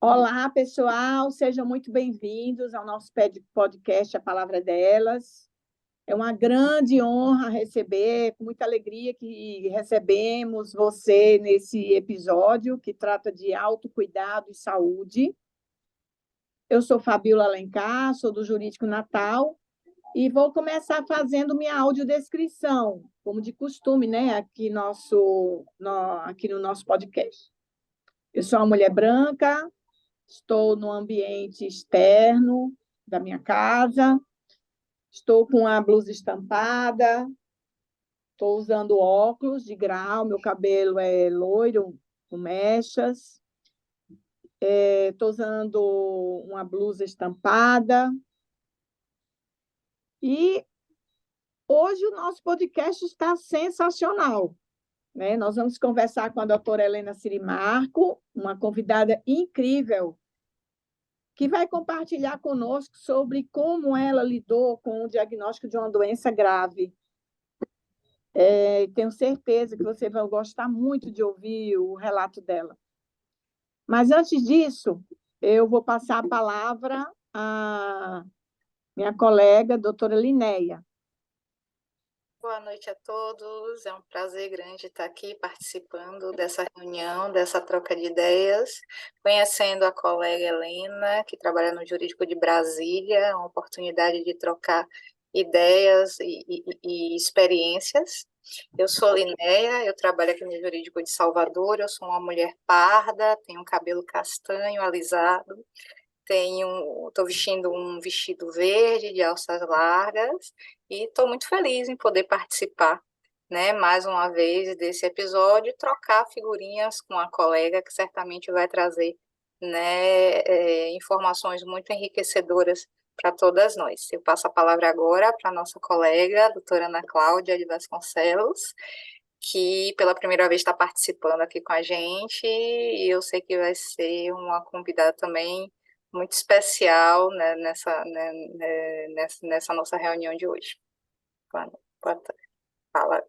Olá, pessoal, sejam muito bem-vindos ao nosso podcast A Palavra é Delas. É uma grande honra receber, com muita alegria que recebemos você nesse episódio que trata de autocuidado e saúde. Eu sou Fabiola Alencar, sou do Jurídico Natal e vou começar fazendo minha audiodescrição, como de costume, né, aqui no nosso podcast. Eu sou uma mulher branca. Estou no ambiente externo da minha casa, estou com a blusa estampada, estou usando óculos de grau, meu cabelo é loiro, com mechas, estou usando uma blusa estampada. E hoje o nosso podcast está sensacional, né? Nós vamos conversar com a doutora Helena Sirimarco, uma convidada incrível, que vai compartilhar conosco sobre como ela lidou com o diagnóstico de uma doença grave. Tenho certeza que você vai gostar muito de ouvir o relato dela. Mas antes disso, eu vou passar a palavra à minha colega, doutora Linéia. Boa noite a todos, é um prazer grande estar aqui participando dessa reunião, dessa troca de ideias, conhecendo a colega Helena, que trabalha no Jurídico de Brasília, uma oportunidade de trocar ideias e experiências. Eu sou Linéia, eu trabalho aqui no Jurídico de Salvador, eu sou uma mulher parda, tenho cabelo castanho, alisado, estou vestindo um vestido verde de alças largas e estou muito feliz em poder participar, né, mais uma vez desse episódio e trocar figurinhas com a colega que certamente vai trazer, né, informações muito enriquecedoras para todas nós. Eu passo a palavra agora para a nossa colega, a doutora Ana Cláudia de Vasconcelos, que pela primeira vez está participando aqui com a gente, e eu sei que vai ser uma convidada também muito especial, né, nessa nossa reunião de hoje. Boa tarde. Fala.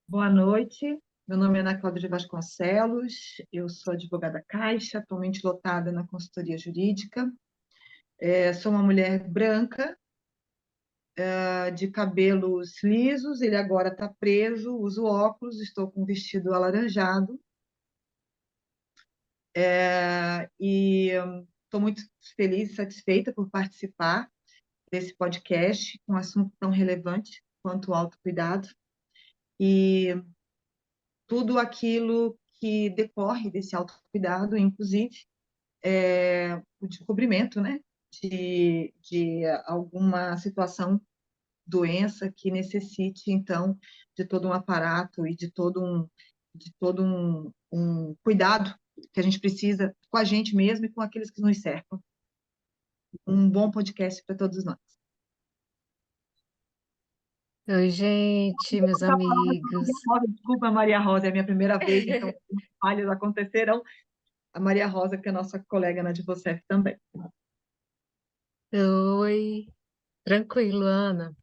Boa noite, meu nome é Ana Cláudia de Vasconcelos, eu sou advogada Caixa, atualmente lotada na consultoria jurídica. Sou uma mulher branca, de cabelos lisos, ele agora está preso, uso óculos, estou com um vestido alaranjado. E estou muito feliz e satisfeita por participar desse podcast com um assunto tão relevante quanto o autocuidado e tudo aquilo que decorre desse autocuidado, inclusive o descobrimento, né, de alguma situação, doença que necessite, então, de todo um aparato e de todo um cuidado que a gente precisa com a gente mesmo e com aqueles que nos cercam. Um bom podcast para todos nós. Oi, gente, meus amigos. Desculpa, Maria Rosa, é a minha primeira vez, então falhas acontecerão. A Maria Rosa, que é nossa colega na Advocef também. Oi, tranquilo, Ana.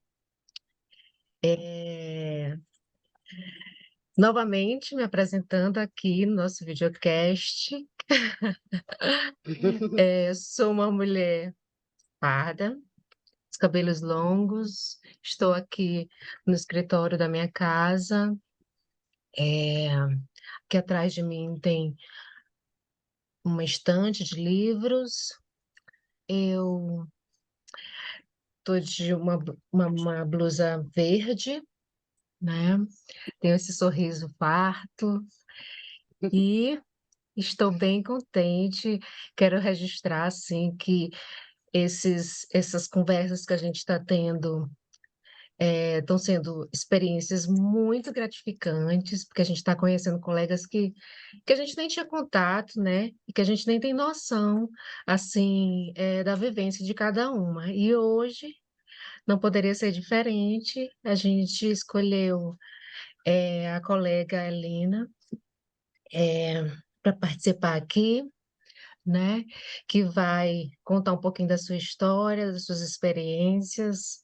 Novamente me apresentando aqui no nosso videocast. Sou uma mulher parda, os cabelos longos, estou aqui no escritório da minha casa. Aqui atrás de mim tem uma estante de livros. Eu estou de uma blusa verde, né? Tenho esse sorriso farto e estou bem contente. Quero registrar, assim, que essas conversas que a gente está tendo estão sendo experiências muito gratificantes, porque a gente está conhecendo colegas que a gente nem tinha contato, né? E que a gente nem tem noção, assim, da vivência de cada uma. E hoje não poderia ser diferente. A gente escolheu a colega Helena para participar aqui, né? Que vai contar um pouquinho da sua história, das suas experiências,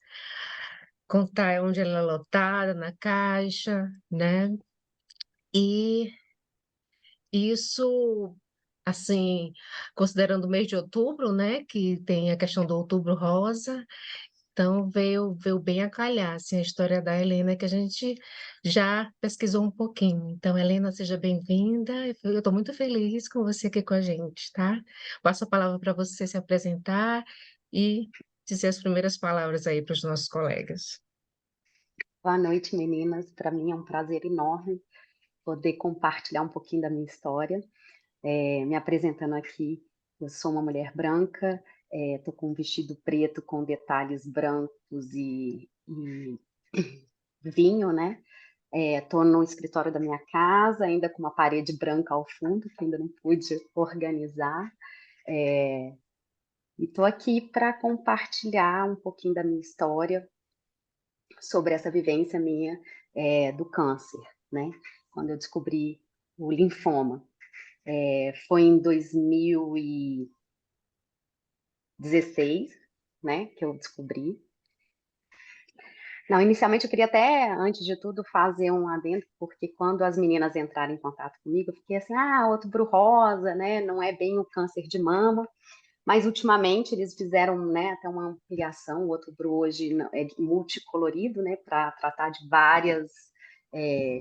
contar onde ela é lotada, na Caixa, né? E isso, assim, considerando o mês de outubro, né, que tem a questão do Outubro Rosa, então veio bem a calhar, assim, a história da Helena, que a gente já pesquisou um pouquinho. Então, Helena, seja bem-vinda, eu estou muito feliz com você aqui com a gente, tá? Passo a palavra para você se apresentar e dizer as primeiras palavras aí para os nossos colegas. Boa noite, meninas. Para mim é um prazer enorme poder compartilhar um pouquinho da minha história. Me apresentando aqui, eu sou uma mulher branca, estou com um vestido preto com detalhes brancos e vinho, né? Estou no escritório da minha casa, ainda com uma parede branca ao fundo, que ainda não pude organizar. E estou aqui para compartilhar um pouquinho da minha história sobre essa vivência minha do câncer, né? Quando eu descobri o linfoma. Foi em 2016, né, que eu descobri. Não, inicialmente eu queria até, antes de tudo, fazer um adendo, porque quando as meninas entraram em contato comigo, eu fiquei assim, outubro rosa, né, não é bem o câncer de mama, mas ultimamente eles fizeram, né, até uma ampliação, o outubro hoje é multicolorido, né, para tratar de vários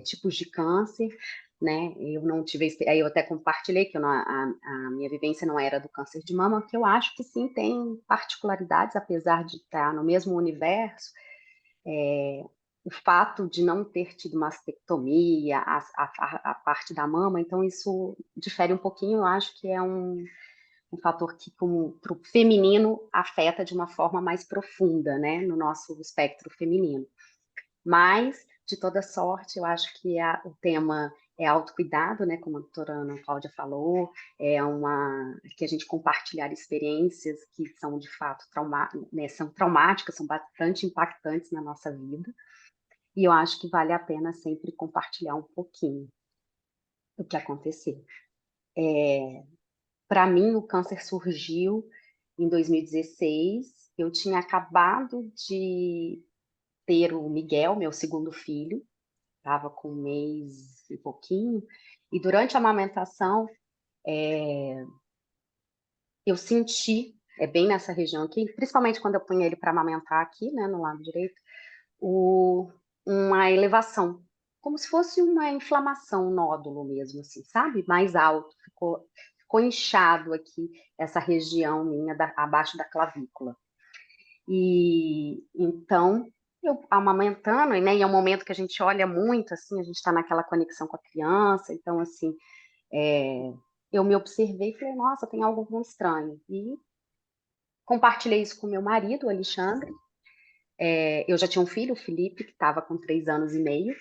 tipos de câncer, né, eu não tive, aí eu até compartilhei que a minha vivência não era do câncer de mama, que eu acho que sim, tem particularidades, apesar de estar no mesmo universo. O fato de não ter tido mastectomia, a parte da mama, então isso difere um pouquinho, eu acho que é um fator que, para o feminino, afeta de uma forma mais profunda, né, no nosso espectro feminino. Mas, de toda sorte, eu acho que o tema é autocuidado, né, como a doutora Ana Cláudia falou, que a gente compartilhar experiências que são, de fato, são traumáticas, são bastante impactantes na nossa vida, e eu acho que vale a pena sempre compartilhar um pouquinho do que aconteceu. Para mim, o câncer surgiu em 2016, eu tinha acabado de ter o Miguel, meu segundo filho, estava com 1 mês e pouquinho, e durante a amamentação, eu senti, bem nessa região aqui, principalmente quando eu punha ele para amamentar aqui, né, no lado direito, uma elevação, como se fosse uma inflamação, um nódulo mesmo, assim, sabe? Mais alto, ficou inchado aqui, essa região minha, abaixo da clavícula. E então, eu amamentando, né, e é um momento que a gente olha muito, assim, a gente está naquela conexão com a criança, então, assim, eu me observei e falei, nossa, tem algo estranho. E compartilhei isso com meu marido, o Alexandre. Eu já tinha um filho, o Felipe, que estava com 3 anos e meio.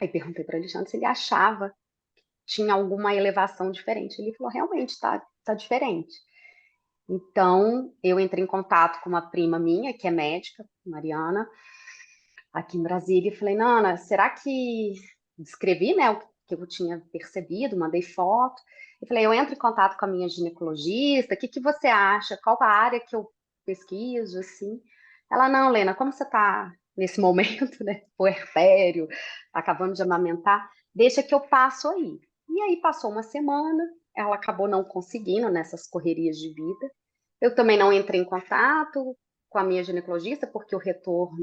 Aí perguntei para o Alexandre se ele achava que tinha alguma elevação diferente. Ele falou, realmente, tá diferente. Então, eu entrei em contato com uma prima minha, que é médica, Mariana, aqui em Brasília, e falei, Nana, será que... Descrevi, né, o que eu tinha percebido, mandei foto. Eu falei, eu entro em contato com a minha ginecologista, o que você acha? Qual a área que eu pesquiso, assim? Ela, não, Lena, como você está nesse momento, né, puerpério, acabando de amamentar, deixa que eu passo aí. E aí passou uma semana, ela acabou não conseguindo nessas correrias de vida. Eu também não entrei em contato com a minha ginecologista, porque o retorno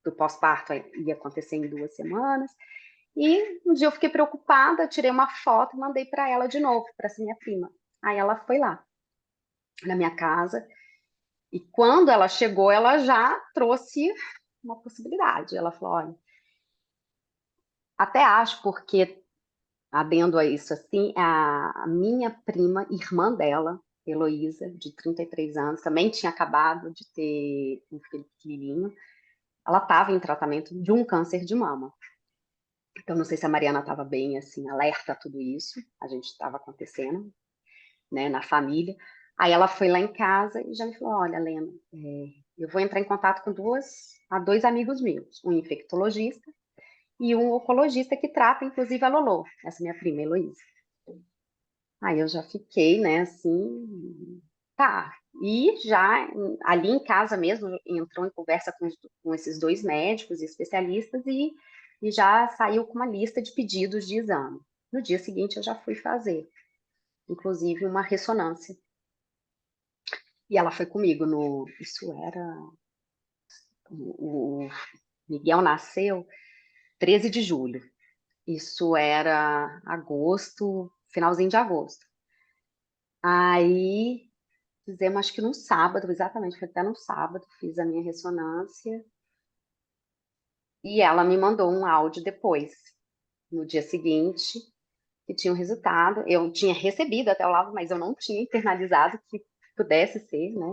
do pós-parto ia acontecer em 2 semanas. E um dia eu fiquei preocupada, tirei uma foto e mandei para ela de novo, para essa minha prima. Aí ela foi lá, na minha casa, e quando ela chegou, ela já trouxe uma possibilidade. Ela falou, olha, até acho, porque, adendo a isso, assim, a minha prima, irmã dela, Heloísa, de 33 anos, também tinha acabado de ter um filho pequenininho, ela estava em tratamento de um câncer de mama. Então, não sei se a Mariana estava bem, assim, alerta a tudo isso, a gente estava acontecendo, né, na família. Aí ela foi lá em casa e já me falou, olha, Lena, eu vou entrar em contato com 2 amigos meus, um infectologista e um oncologista que trata, inclusive, a Lolo, essa minha prima, Heloísa. Aí eu já fiquei, né, assim, tá. E já ali em casa mesmo, entrou em conversa com esses 2 médicos e especialistas e já saiu com uma lista de pedidos de exame. No dia seguinte eu já fui fazer, inclusive uma ressonância. E ela foi comigo isso era, o Miguel nasceu 13 de julho. Isso era agosto, finalzinho de agosto. Aí fizemos, acho que no sábado, exatamente, foi até no sábado, fiz a minha ressonância. E ela me mandou um áudio depois, no dia seguinte, que tinha o resultado. Eu tinha recebido até o lado, mas eu não tinha internalizado que pudesse ser, né,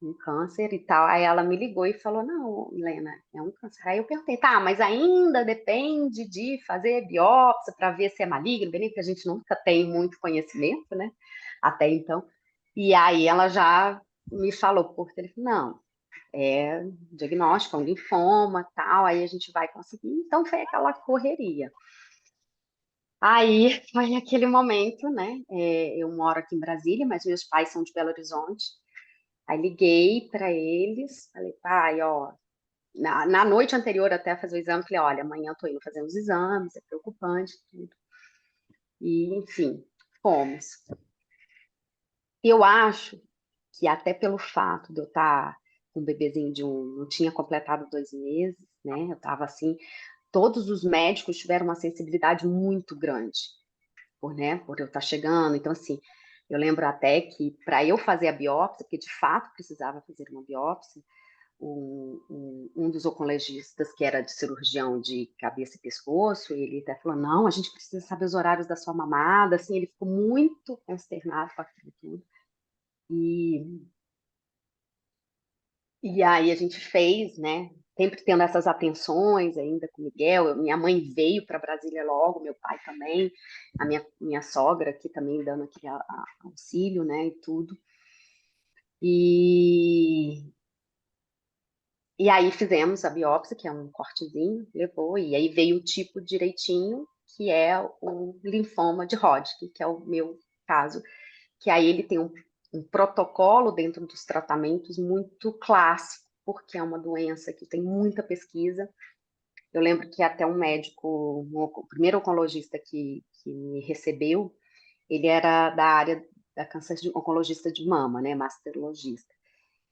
um câncer e tal. Aí ela me ligou e falou: Não, Helena, é um câncer. Aí eu perguntei: Tá, mas ainda depende de fazer biópsia para ver se é maligno, benigno, porque a gente nunca tem muito conhecimento, né, até então. E aí ela já me falou por telefone: Não, é diagnóstico, é um linfoma, tal, aí a gente vai conseguir. Então foi aquela correria. Aí foi aquele momento, né? Eu moro aqui em Brasília, mas meus pais são de Belo Horizonte. Aí liguei para eles, falei: Pai, ó, na noite anterior até a fazer o exame, falei: Olha, amanhã eu tô indo fazer uns exames, é preocupante, tudo. E, enfim, fomos. Eu acho que até pelo fato de eu estar com um bebezinho não tinha completado 2 meses, né? Eu estava assim, todos os médicos tiveram uma sensibilidade muito grande, por eu estar chegando. Então, assim, eu lembro até que para eu fazer a biópsia, porque de fato precisava fazer uma biópsia, um dos oncologistas, que era de cirurgião de cabeça e pescoço, ele até falou: Não, a gente precisa saber os horários da sua mamada. Assim, ele ficou muito consternado com aquilo tudo. E aí a gente fez, né? Sempre tendo essas atenções ainda com o Miguel. Minha mãe veio para Brasília logo, meu pai também, a minha sogra aqui também dando aquele auxílio, né? E tudo. E, e aí fizemos a biópsia, que é um cortezinho, levou, e aí veio o tipo direitinho, que é o linfoma de Hodgkin, que é o meu caso, que aí ele tem um protocolo dentro dos tratamentos muito clássico, porque é uma doença que tem muita pesquisa. Eu lembro que até um médico, o primeiro oncologista que me recebeu, ele era da área da câncer de oncologista de mama, né, mastologista.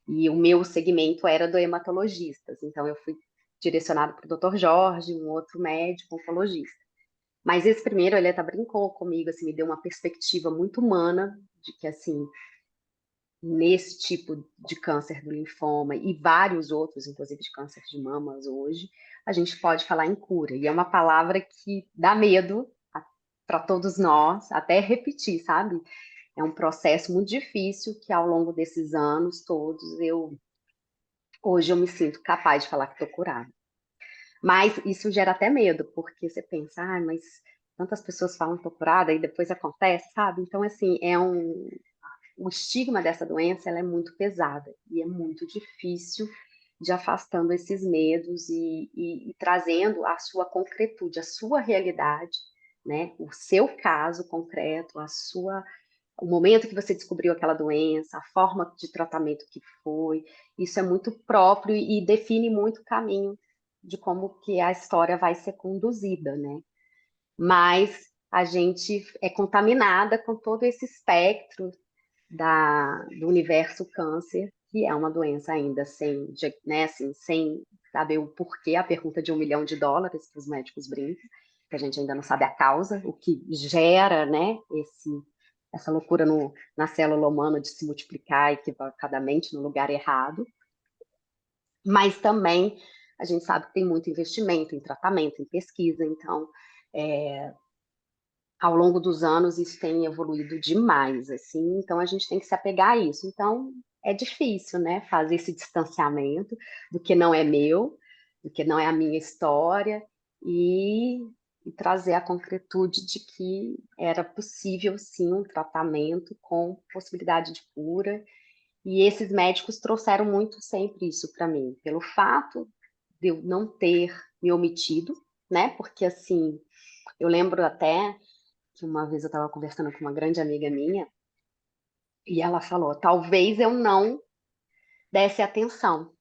E o meu segmento era do hematologistas, então eu fui direcionado para o Dr. Jorge, um outro médico oncologista. Mas esse primeiro, ele até brincou comigo, assim, me deu uma perspectiva muito humana de que, assim, nesse tipo de câncer do linfoma e vários outros, inclusive de câncer de mamas hoje, a gente pode falar em cura. E é uma palavra que dá medo para todos nós, até repetir, sabe? É um processo muito difícil que ao longo desses anos todos hoje eu me sinto capaz de falar que estou curada. Mas isso gera até medo, porque você pensa: Mas tantas pessoas falam que estou curada e depois acontece, sabe? Então, assim, o estigma dessa doença, ela é muito pesada e é muito difícil de afastando esses medos e trazendo a sua concretude, a sua realidade, né? O seu caso concreto, o momento que você descobriu aquela doença, a forma de tratamento que foi. Isso é muito próprio e define muito o caminho de como que a história vai ser conduzida, né? Mas a gente é contaminada com todo esse espectro do universo câncer, que é uma doença ainda né, assim, sem saber o porquê, a pergunta de US$ 1 milhão que os médicos brincam, que a gente ainda não sabe a causa, o que gera, né, essa loucura na célula humana de se multiplicar equivocadamente no lugar errado. Mas também a gente sabe que tem muito investimento em tratamento, em pesquisa, então ao longo dos anos isso tem evoluído demais, assim, então a gente tem que se apegar a isso. Então é difícil, né, fazer esse distanciamento do que não é meu, do que não é a minha história e trazer a concretude de que era possível sim um tratamento com possibilidade de cura. E esses médicos trouxeram muito sempre isso para mim, pelo fato de eu não ter me omitido, né? Porque assim, eu lembro até que uma vez eu estava conversando com uma grande amiga minha e ela falou: talvez eu não desse atenção,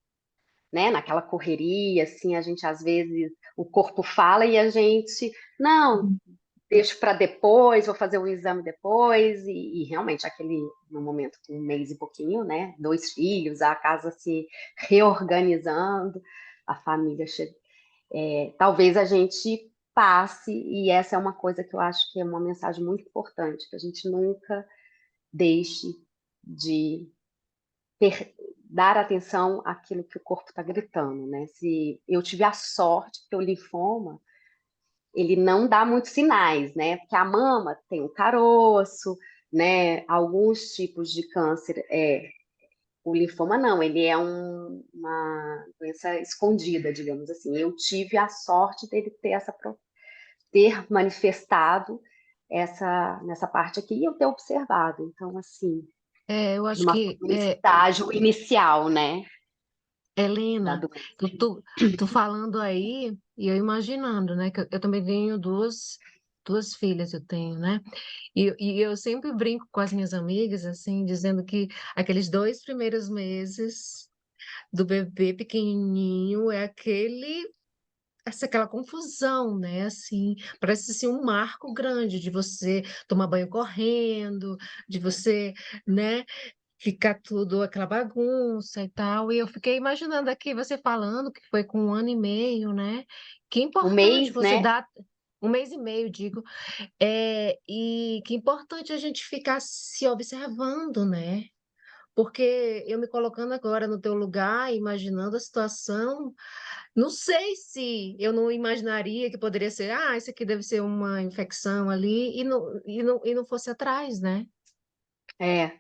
né? Naquela correria, assim, a gente às vezes o corpo fala e a gente não. deixo para depois, vou fazer o exame depois, e realmente no momento com 1 mês e pouquinho, né, 2 filhos, a casa se reorganizando, a família talvez a gente passe, e essa é uma coisa que eu acho que é uma mensagem muito importante, que a gente nunca deixe de dar atenção àquilo que o corpo está gritando, né? Se eu tive a sorte, porque o linfoma, ele não dá muitos sinais, né? Porque a mama tem um caroço, né? Alguns tipos de câncer, o linfoma não, ele é uma doença escondida, digamos assim. Eu tive a sorte dele ter manifestado nessa parte aqui e eu ter observado. Então, assim, Eu acho num estágio inicial, né, da Helena, doença. tu falando aí, e eu imaginando, né, que eu também tenho duas filhas, eu tenho, né, e eu sempre brinco com as minhas amigas, assim, dizendo que aqueles 2 primeiros meses do bebê pequenininho é aquela confusão, né? Assim, parece assim um marco grande de você tomar banho correndo, de você, né, ficar tudo aquela bagunça e tal. E eu fiquei imaginando aqui você falando que foi com 1 ano e meio, né? Que 1 mês, importante você né? dar 1 mês e meio, digo, e que importante a gente ficar se observando, né? Porque eu me colocando agora no teu lugar, imaginando a situação, não sei se eu não imaginaria que poderia ser, isso aqui deve ser uma infecção ali, e não fosse atrás, né? É.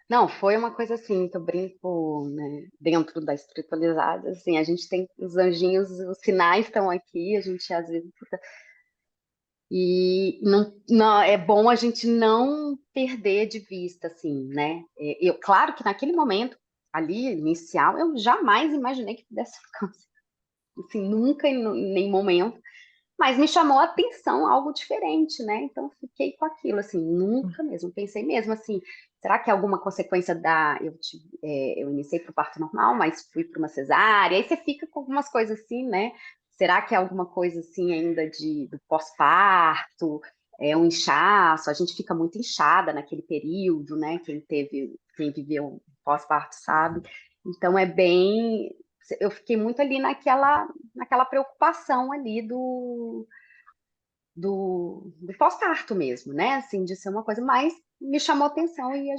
Não, foi uma coisa assim, que eu brinco, né, dentro da espiritualidade, assim, a gente tem os anjinhos, os sinais estão aqui, a gente às vezes e não, é bom a gente não perder de vista, assim, né? Claro que naquele momento ali inicial, eu jamais imaginei que pudesse ficar assim, nunca em nenhum momento, mas me chamou a atenção algo diferente, né? Então fiquei com aquilo, assim, nunca mesmo, pensei mesmo assim, será que é alguma consequência eu iniciei para o parto normal, mas fui para uma cesárea, aí você fica com algumas coisas assim, né? Será que é alguma coisa assim ainda do pós-parto, um inchaço, a gente fica muito inchada naquele período, né? Quem viveu pós-parto sabe. Então eu fiquei muito ali naquela preocupação ali do pós-parto mesmo, né? Assim, de ser uma coisa, mas me chamou atenção e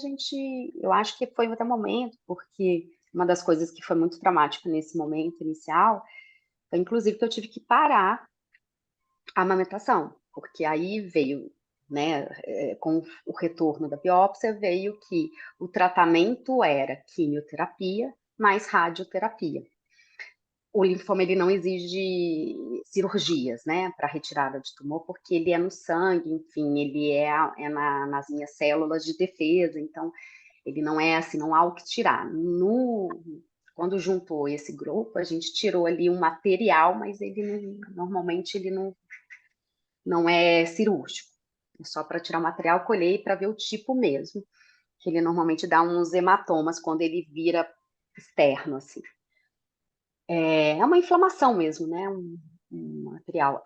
eu acho que foi até o momento, porque uma das coisas que foi muito traumática nesse momento inicial foi, inclusive, que eu tive que parar a amamentação, porque aí veio, né, com o retorno da biópsia, veio que o tratamento era quimioterapia mais radioterapia. O linfoma ele não exige cirurgias, né, para retirada de tumor, porque ele é no sangue, enfim, ele nas minhas células de defesa, então ele não é assim, não há o que tirar. Quando juntou esse grupo, a gente tirou ali um material, mas normalmente ele não é cirúrgico. É só para tirar o material, colher para ver o tipo mesmo, que ele normalmente dá uns hematomas quando ele vira externo, assim. É uma inflamação mesmo, né? Um material.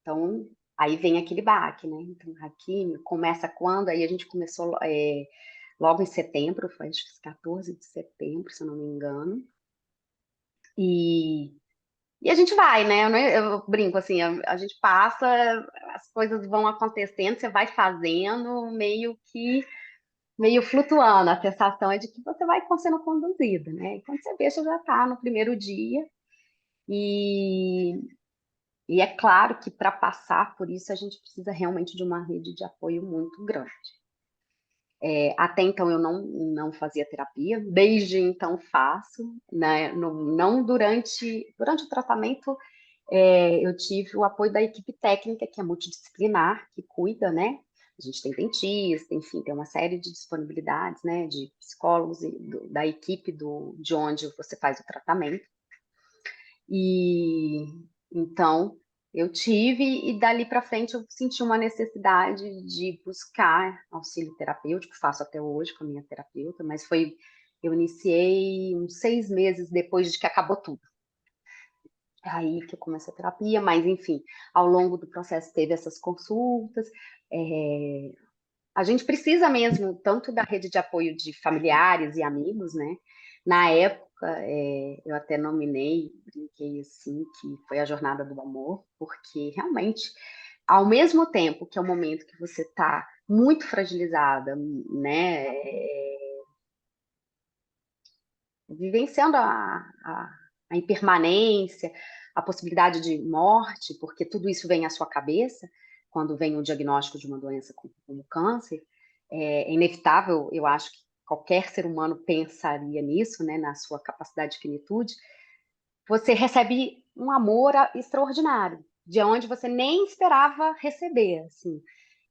Então, aí vem aquele baque, né? Então, a químio começa quando? Aí a gente começou logo em setembro, foi acho que 14 de setembro, se eu não me engano. E a gente vai, né? Eu brinco assim, a gente passa, as coisas vão acontecendo, você vai fazendo meio flutuando. A sensação é de que você vai sendo conduzida, né? E quando você vê, você já está no primeiro dia. E, e é claro que para passar por isso a gente precisa realmente de uma rede de apoio muito grande. Até então eu não fazia terapia, desde então faço, né? Não durante o tratamento, eu tive o apoio da equipe técnica, que é multidisciplinar, que cuida, né? A gente tem dentista, enfim, tem uma série de disponibilidades, né? De psicólogos e da equipe de onde você faz o tratamento. E então eu tive, e dali para frente eu senti uma necessidade de buscar auxílio terapêutico, faço até hoje com a minha terapeuta, mas eu iniciei uns 6 meses depois de que acabou tudo. É aí que eu comecei a terapia, mas enfim, ao longo do processo teve essas consultas. A gente precisa mesmo tanto da rede de apoio de familiares e amigos, né? Na época, eu até nominei, brinquei assim, que foi a jornada do amor, porque realmente, ao mesmo tempo que é o momento que você está muito fragilizada, né? Vivenciando a impermanência, a possibilidade de morte, porque tudo isso vem à sua cabeça quando vem o diagnóstico de uma doença como câncer. É inevitável, eu acho que qualquer ser humano pensaria nisso, né, na sua capacidade de finitude. Você recebe um amor extraordinário, de onde você nem esperava receber, assim.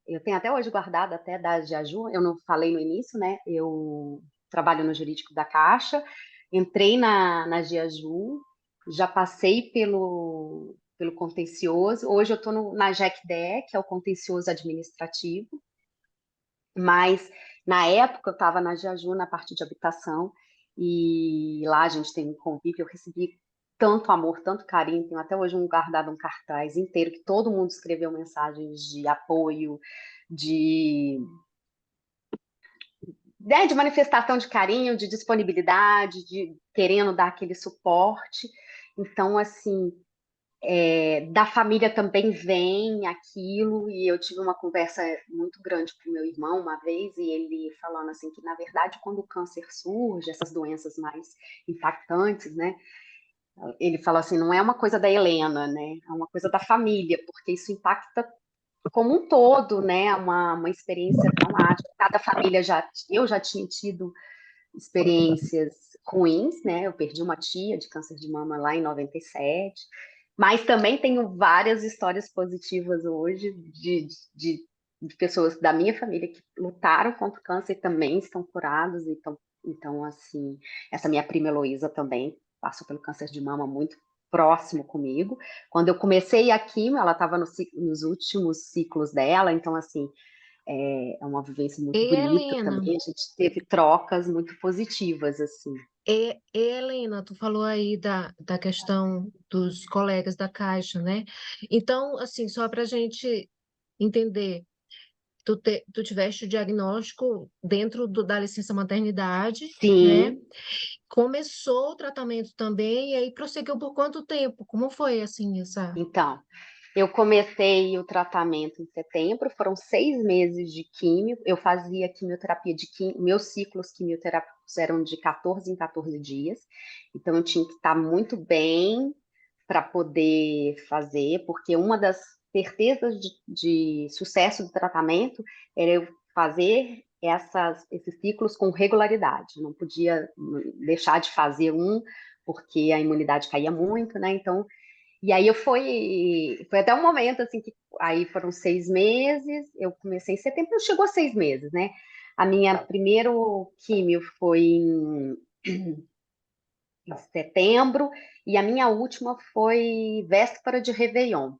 Eu tenho até hoje guardado até da Diaju, eu não falei no início, né? Eu trabalho no jurídico da Caixa, entrei na Diaju, já passei pelo contencioso, hoje eu estou na JECDE, que é o contencioso administrativo, mas na época eu estava na Diaju, na parte de habitação, e lá a gente tem um convívio, eu recebi tanto amor, tanto carinho, tenho até hoje guardado um cartaz inteiro que todo mundo escreveu mensagens de apoio, de, né, de manifestação de carinho, de disponibilidade, de querendo dar aquele suporte. Então, assim, da família também vem aquilo, e eu tive uma conversa muito grande com meu irmão uma vez, e ele falando assim que, na verdade, quando o câncer surge, essas doenças mais impactantes, né, ele falou assim, não é uma coisa da Helena, né, é uma coisa da família, porque isso impacta como um todo, né, uma experiência traumática. Cada família eu já tinha tido experiências ruins, né? Eu perdi uma tia de câncer de mama lá em 97, mas também tenho várias histórias positivas hoje de pessoas da minha família que lutaram contra o câncer e também estão curados. Então, assim, essa minha prima Heloísa também passou pelo câncer de mama muito próximo comigo. Quando eu comecei a quimio, ela estava nos últimos ciclos dela, então, assim, é uma vivência muito E bonita Helena, também. A gente teve trocas muito positivas, assim. Helena, tu falou aí da questão dos colegas da Caixa, né? Então, assim, só para a gente entender, tu tiveste o diagnóstico dentro da licença maternidade, né? Sim, Começou o tratamento também, e aí prosseguiu por quanto tempo? Como foi, assim, essa... então, eu comecei o tratamento em setembro, foram 6 meses de químio, eu fazia quimioterapia meus ciclos quimioterápicos eram de 14 em 14 dias, então eu tinha que estar muito bem para poder fazer, porque uma das certezas de sucesso do tratamento era eu fazer esses ciclos com regularidade, não podia deixar de fazer porque a imunidade caía muito, né? Então, e aí foi até um momento assim que aí foram 6 meses, eu comecei em setembro, não chegou a 6 meses, né? A minha primeiro químio foi em setembro, e a minha última foi véspera de Réveillon,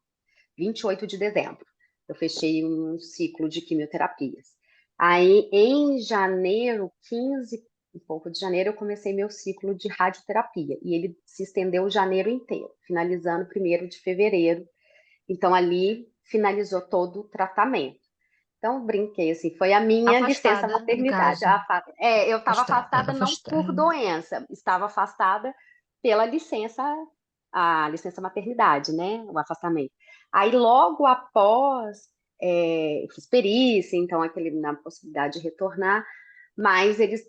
28 de dezembro. Eu fechei um ciclo de quimioterapias. Aí, em janeiro, 15, um pouco de janeiro, eu comecei meu ciclo de radioterapia, e ele se estendeu o janeiro inteiro, finalizando 1º de fevereiro. Então, ali finalizou todo o tratamento. Então, brinquei, assim, foi a minha licença Afastada, no maternidade. caso. Eu estava afastada não por Afastada. doença, estava afastada pela licença, a licença maternidade, né? O afastamento. Aí, logo após, eu fiz perícia, então, na possibilidade de retornar, mas eles,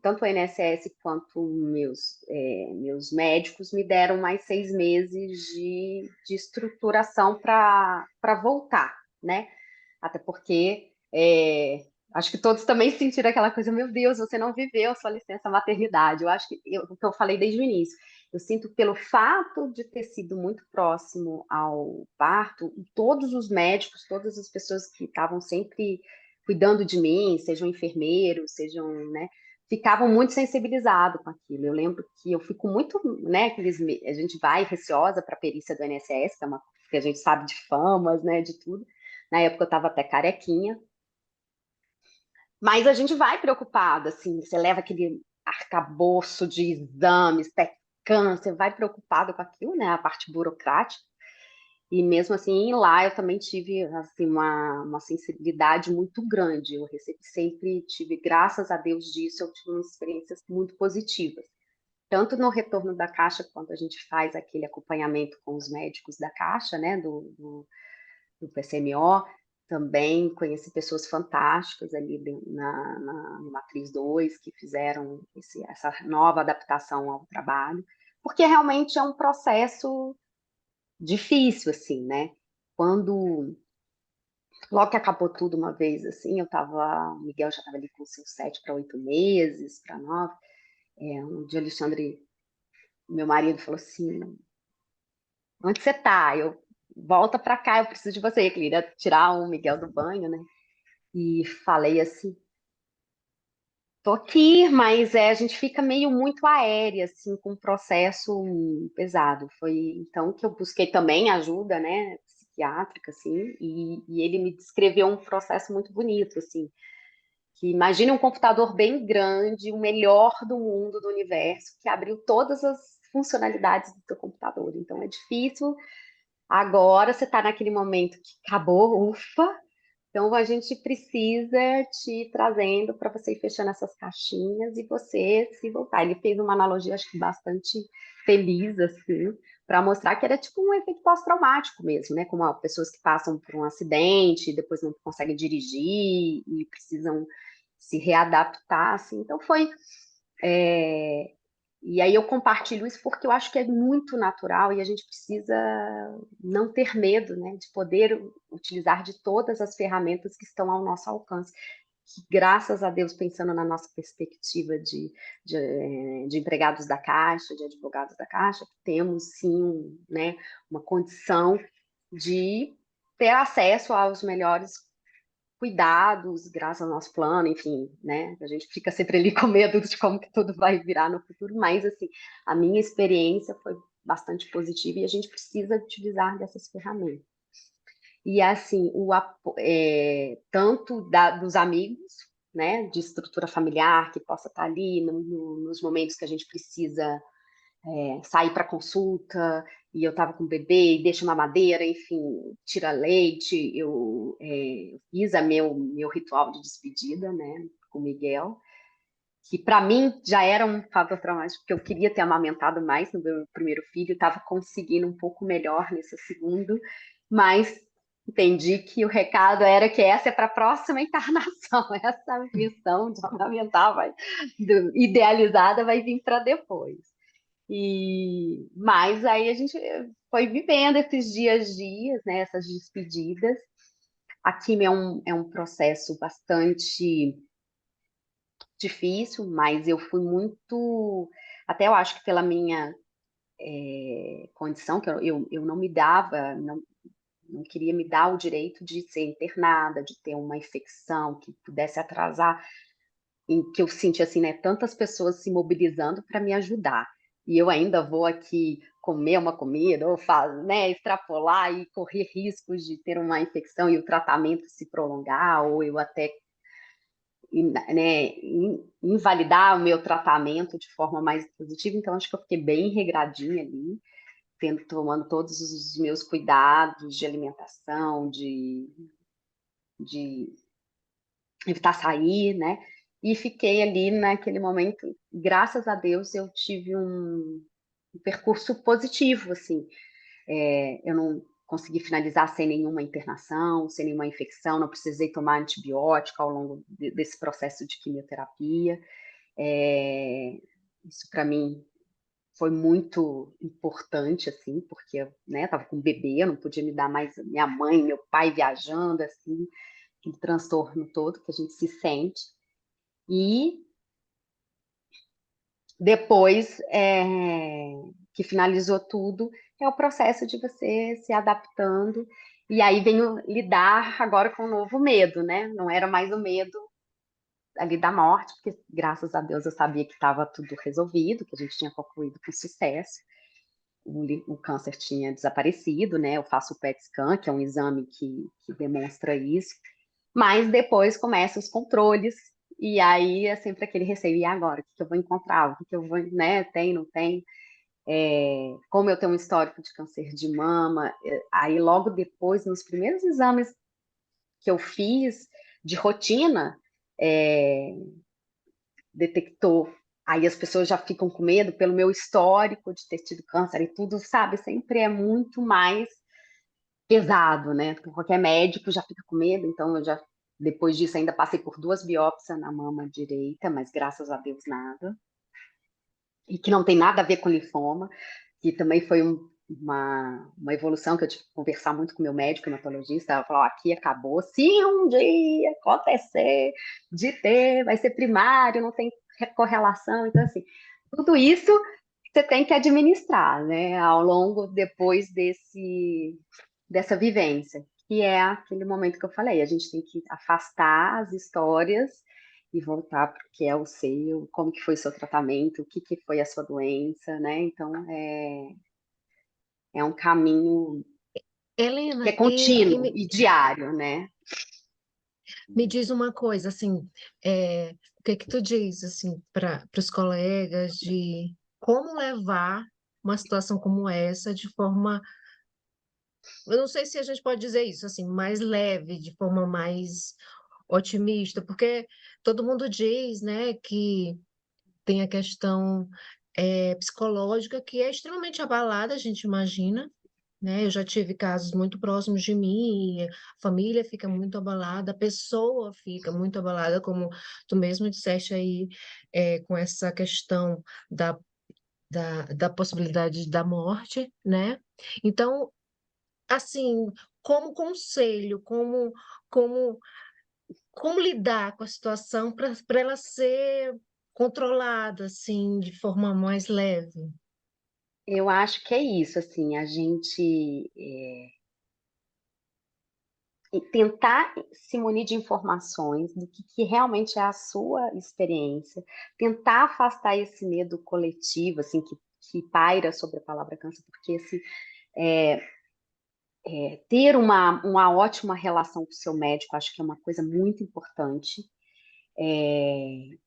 tanto o INSS quanto meus médicos, me deram mais 6 meses de estruturação para voltar, né? Até porque acho que todos também sentiram aquela coisa, meu Deus, você não viveu a sua licença maternidade. Eu acho que o que eu falei desde o início, eu sinto pelo fato de ter sido muito próximo ao parto, todos os médicos, todas as pessoas que estavam sempre cuidando de mim, sejam enfermeiros, sejam, né, ficavam muito sensibilizados com aquilo. Eu lembro que eu fico muito, né, a gente vai receosa para a perícia do INSS, que a gente sabe de famas, né, de tudo. Na época eu estava até carequinha. Mas a gente vai preocupada, assim, você leva aquele arcabouço de exames, câncer, vai preocupado com aquilo, né? A parte burocrática. E mesmo assim, lá eu também tive assim, uma sensibilidade muito grande. Eu sempre tive, graças a Deus disso, eu tive umas experiências muito positivas. Tanto no retorno da Caixa, quando a gente faz aquele acompanhamento com os médicos da Caixa, né, do PCMO, também conheci pessoas fantásticas ali na Matriz 2 que fizeram essa nova adaptação ao trabalho, porque realmente é um processo difícil, assim, né? Logo que acabou tudo uma vez, assim, o Miguel já estava ali com seus 7 para 8 meses, para 9. Um dia, Alexandre, meu marido, falou assim: onde você tá? Eu, volta para cá, eu preciso de você. Eu queria tirar o Miguel do banho, né? E falei assim: tô aqui, mas a gente fica meio muito aérea, assim, com um processo pesado. Foi então que eu busquei também ajuda, né, psiquiátrica, assim, e ele me descreveu um processo muito bonito, assim, que imagina um computador bem grande, o melhor do mundo, do universo, que abriu todas as funcionalidades do seu computador. Então é difícil. Agora você está naquele momento que acabou, ufa, então, a gente precisa te ir trazendo para você ir fechando essas caixinhas e você se voltar. Ele fez uma analogia, acho que bastante feliz, assim, para mostrar que era tipo um efeito pós-traumático mesmo, né? Como pessoas que passam por um acidente e depois não conseguem dirigir e precisam se readaptar, assim. Então, é, e aí eu compartilho isso porque eu acho que é muito natural e a gente precisa não ter medo, né, de poder utilizar de todas as ferramentas que estão ao nosso alcance. Que, graças a Deus, pensando na nossa perspectiva de empregados da Caixa, de advogados da Caixa, temos sim, né, uma condição de ter acesso aos melhores cuidados, graças ao nosso plano, enfim, né? A gente fica sempre ali com medo de como que tudo vai virar no futuro, mas assim, a minha experiência foi bastante positiva e a gente precisa utilizar dessas ferramentas. E assim, tanto dos amigos, né, de estrutura familiar, que possa estar ali nos momentos que a gente precisa sair para consulta, e eu estava com o bebê, e deixa uma madeira, enfim, tira leite, eu fiz meu ritual de despedida, né, com o Miguel, que para mim já era um fator traumático, porque eu queria ter amamentado mais no meu primeiro filho, estava conseguindo um pouco melhor nesse segundo, mas entendi que o recado era que essa é para a próxima encarnação, essa missão de amamentar idealizada vai vir para depois. Mas aí a gente foi vivendo esses dias, né, essas despedidas. A quimio é um processo bastante difícil, mas eu fui muito, até eu acho que pela minha condição, que eu não me dava, não queria me dar o direito de ser internada, de ter uma infecção que pudesse atrasar, em que eu senti assim, né, tantas pessoas se mobilizando para me ajudar. E eu ainda vou aqui comer uma comida, ou né, extrapolar e correr riscos de ter uma infecção e o tratamento se prolongar, ou eu até né, invalidar o meu tratamento de forma mais positiva. Então, acho que eu fiquei bem regradinha ali, tomando todos os meus cuidados de alimentação, de evitar sair, né? E fiquei ali naquele momento, graças a Deus, eu tive um percurso positivo, assim. Eu não consegui finalizar sem nenhuma internação, sem nenhuma infecção, não precisei tomar antibiótico ao longo desse processo de quimioterapia. Isso para mim foi muito importante, assim, porque eu, né, estava com um bebê, eu não podia me dar mais minha mãe, meu pai viajando, assim, aquele transtorno todo que a gente se sente. E depois que finalizou tudo, é o processo de você se adaptando. E aí venho lidar agora com um novo medo, né? Não era mais o medo ali da morte, porque graças a Deus eu sabia que estava tudo resolvido, que a gente tinha concluído com sucesso. O câncer tinha desaparecido, né? Eu faço o PET scan, que é um exame que demonstra isso. Mas depois começam os controles, e aí é sempre aquele receio, e agora? O que eu vou encontrar? O que eu vou, né? Tem, não tem? Como eu tenho um histórico de câncer de mama, aí logo depois, nos primeiros exames que eu fiz de rotina, detectou. Aí as pessoas já ficam com medo pelo meu histórico de ter tido câncer e tudo, sabe? Sempre é muito mais pesado, né? Qualquer médico já fica com medo, então eu já, depois disso, ainda passei por 2 biópsias na mama direita, mas graças a Deus nada. E que não tem nada a ver com linfoma, que também foi uma evolução que eu tive que conversar muito com o meu médico hematologista. Ela falou: aqui acabou. Se um dia acontecer de ter, vai ser primário, não tem correlação. Então, assim, tudo isso você tem que administrar, né, ao longo, depois dessa vivência, que é aquele momento que eu falei, a gente tem que afastar as histórias e voltar para o que é o seu, como que foi o seu tratamento, o que foi a sua doença, né? Então, é um caminho que é Helena, contínuo e diário, né? me diz uma coisa, assim, o que que tu diz, assim, para os colegas de como levar uma situação como essa de forma, eu não sei se a gente pode dizer isso, assim, mais leve, de forma mais otimista, porque todo mundo diz, né, que tem a questão psicológica que é extremamente abalada, a gente imagina, né? Eu já tive casos muito próximos de mim, e a família fica muito abalada, a pessoa fica muito abalada, como tu mesmo disseste aí, com essa questão da possibilidade da morte, né? Então, assim, como conselho, como, como lidar com a situação para ela ser controlada, assim, de forma mais leve? Eu acho que é isso, assim, a gente e tentar se munir de informações do que realmente é a sua experiência, tentar afastar esse medo coletivo, assim, que paira sobre a palavra câncer, porque assim, ter uma ótima relação com o seu médico, acho que é uma coisa muito importante, que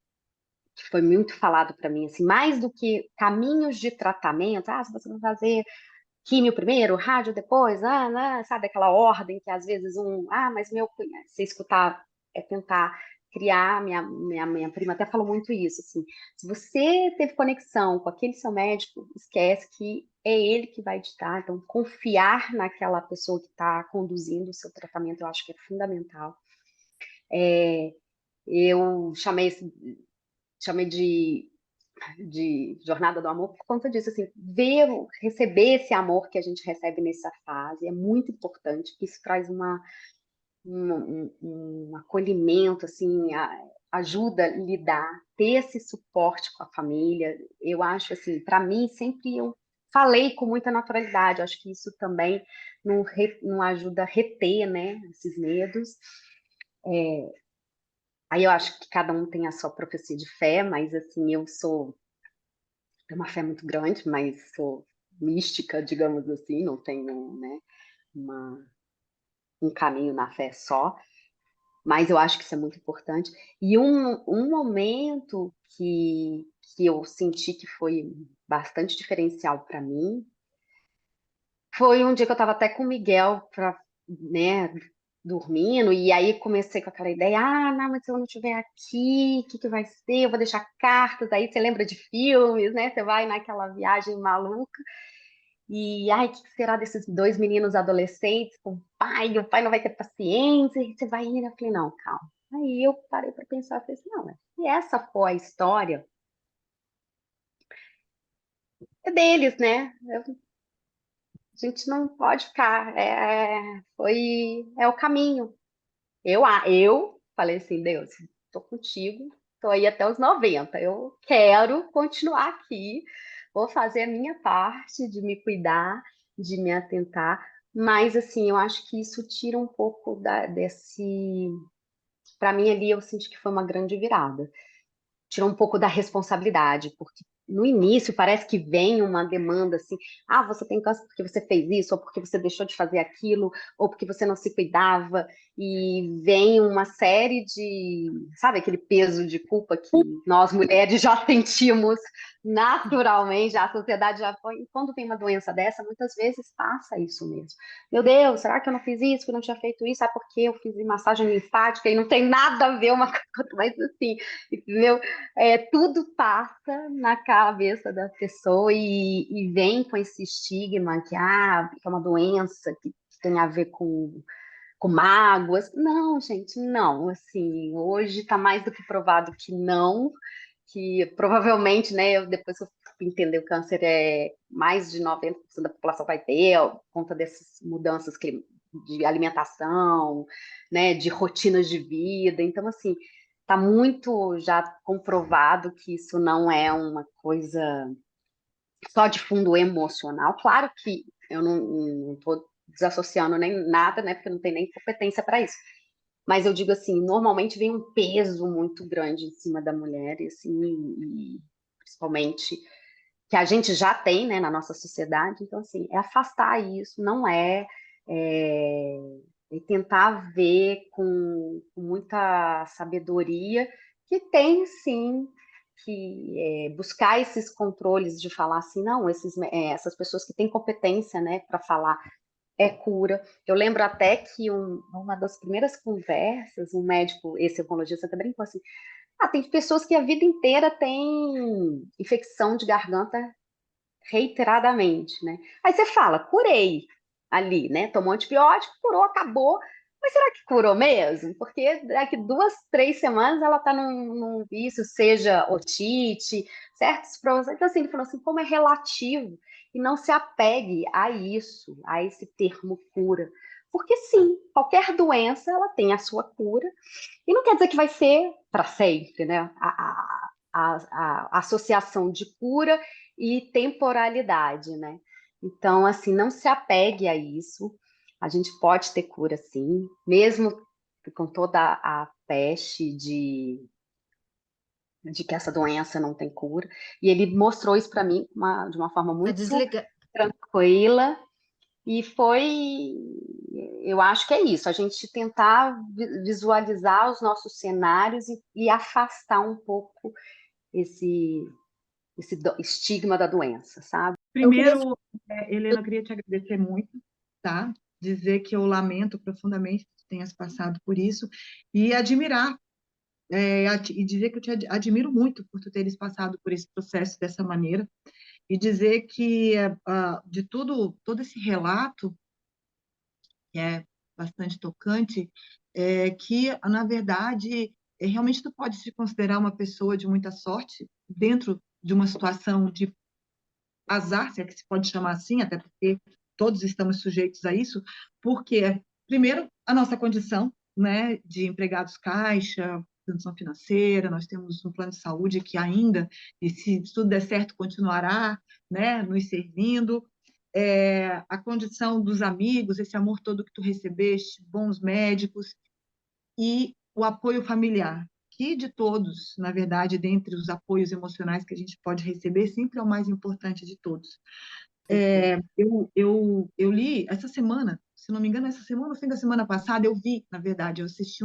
foi muito falado para mim, assim, mais do que caminhos de tratamento, se você vai fazer químio primeiro, rádio depois, sabe aquela ordem que às vezes mas você escutar, tentar criar, minha prima até falou muito isso, assim, se você teve conexão com aquele seu médico, esquece que é ele que vai ditar, então confiar naquela pessoa que está conduzindo o seu tratamento, eu acho que é fundamental. Eu chamei de jornada do amor por conta disso, assim, receber esse amor que a gente recebe nessa fase é muito importante, que isso traz um acolhimento, assim, ajuda a lidar, ter esse suporte com a família. Eu acho, assim, para mim, sempre eu falei com muita naturalidade, eu acho que isso também não ajuda a reter, né, esses medos. Aí eu acho que cada um tem a sua profecia de fé, mas, assim, tenho uma fé muito grande, mas sou mística, digamos assim, não tenho, né, uma, um caminho na fé só, mas eu acho que isso é muito importante. E um momento que eu senti que foi bastante diferencial para mim foi um dia que eu estava até com o Miguel para, né, dormindo, e aí comecei com aquela ideia, não, mas se eu não estiver aqui, o que vai ser? Eu vou deixar cartas, aí você lembra de filmes, né? Você vai naquela viagem maluca, e o que será desses 2 meninos adolescentes com o pai não vai ter paciência, e você vai indo, eu falei, não, calma. Aí eu parei para pensar, falei assim, não, mas se essa for a história, é deles, né? A gente não pode ficar, é o caminho. Eu falei assim, Deus, estou contigo, estou aí até os 90, eu quero continuar aqui, vou fazer a minha parte de me cuidar, de me atentar, mas assim, eu acho que isso tira um pouco desse. Para mim, ali, eu senti que foi uma grande virada. Tirou um pouco da responsabilidade, porque no início parece que vem uma demanda assim, você tem câncer porque você fez isso, ou porque você deixou de fazer aquilo, ou porque você não se cuidava, e vem uma série de, sabe, aquele peso de culpa que nós mulheres já sentimos Naturalmente, a sociedade já foi. E quando tem uma doença dessa, muitas vezes passa isso mesmo. Meu Deus, será que eu não fiz isso? Que eu não tinha feito isso? Ah, porque eu fiz massagem linfática e não tem nada a ver uma coisa com outra, mas assim, entendeu? Tudo passa na cabeça da pessoa e vem com esse estigma que é uma doença que tem a ver com mágoas. Não, gente, não. Assim, hoje está mais do que provado que não, que provavelmente, né, depois que eu fui entender o câncer mais de 90% da população vai ter, por conta dessas mudanças de alimentação, né, de rotinas de vida. Então, assim, está muito já comprovado que isso não é uma coisa só de fundo emocional. Claro que eu não estou desassociando nem nada, né, porque eu não tenho nem competência para isso. Mas eu digo assim, normalmente vem um peso muito grande em cima da mulher, e, assim, e principalmente que a gente já tem, né, na nossa sociedade. Então, assim, é afastar isso, não é tentar ver com muita sabedoria que tem, sim, que buscar esses controles de falar assim, não, essas pessoas que têm competência, né, para falar cura. Eu lembro até que uma das primeiras conversas, um médico, esse oncologista, até brincou assim, tem pessoas que a vida inteira têm infecção de garganta reiteradamente, né? Aí você fala, curei ali, né? Tomou antibiótico, curou, acabou. Mas será que curou mesmo? Porque daqui 2, 3 semanas ela está num vício, seja otite, certos problemas. Então, assim, ele falou assim, como é relativo, e não se apegue a isso, a esse termo cura. Porque sim, qualquer doença ela tem a sua cura, e não quer dizer que vai ser para sempre, né? A associação de cura e temporalidade, né? Então, assim, não se apegue a isso. A gente pode ter cura, sim, mesmo com toda a peste de que essa doença não tem cura. E ele mostrou isso para mim de uma forma A muito desligar. tranquila. E eu acho que é isso, a gente tentar visualizar os nossos cenários e afastar um pouco esse estigma da doença, sabe? Eu queria Primeiro, Helena, eu queria te agradecer muito, tá? Dizer que eu lamento profundamente que tu tenhas passado por isso e admirar, e dizer que eu te admiro muito por tu teres passado por esse processo dessa maneira e dizer que de todo esse relato, que é bastante tocante, que, na verdade, realmente tu pode se considerar uma pessoa de muita sorte dentro de uma situação de azar, se é que se pode chamar assim, até porque todos estamos sujeitos a isso, porque, primeiro, a nossa condição, né, de empregados caixa, condição financeira, nós temos um plano de saúde que ainda, e se tudo der certo, continuará, né, nos servindo, a condição dos amigos, esse amor todo que tu recebeste, bons médicos, e o apoio familiar, que de todos, na verdade, dentre os apoios emocionais que a gente pode receber, sempre é o mais importante de todos. Eu li essa semana, se não me engano, essa semana, no fim da semana passada, eu vi, na verdade, eu assisti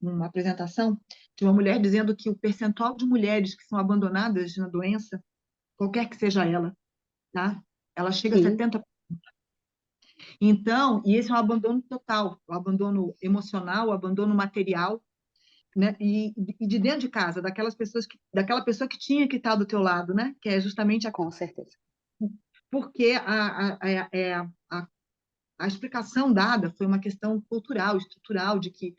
uma apresentação de uma mulher dizendo que o percentual de mulheres que são abandonadas na doença, qualquer que seja ela, tá? Ela chega a Sim, 70%. Então, e esse é um abandono total, o abandono emocional, o abandono material, né? E de dentro de casa, daquela pessoa que tinha que estar do teu lado, né? Que é justamente com certeza. porque a explicação dada foi uma questão cultural, estrutural, de que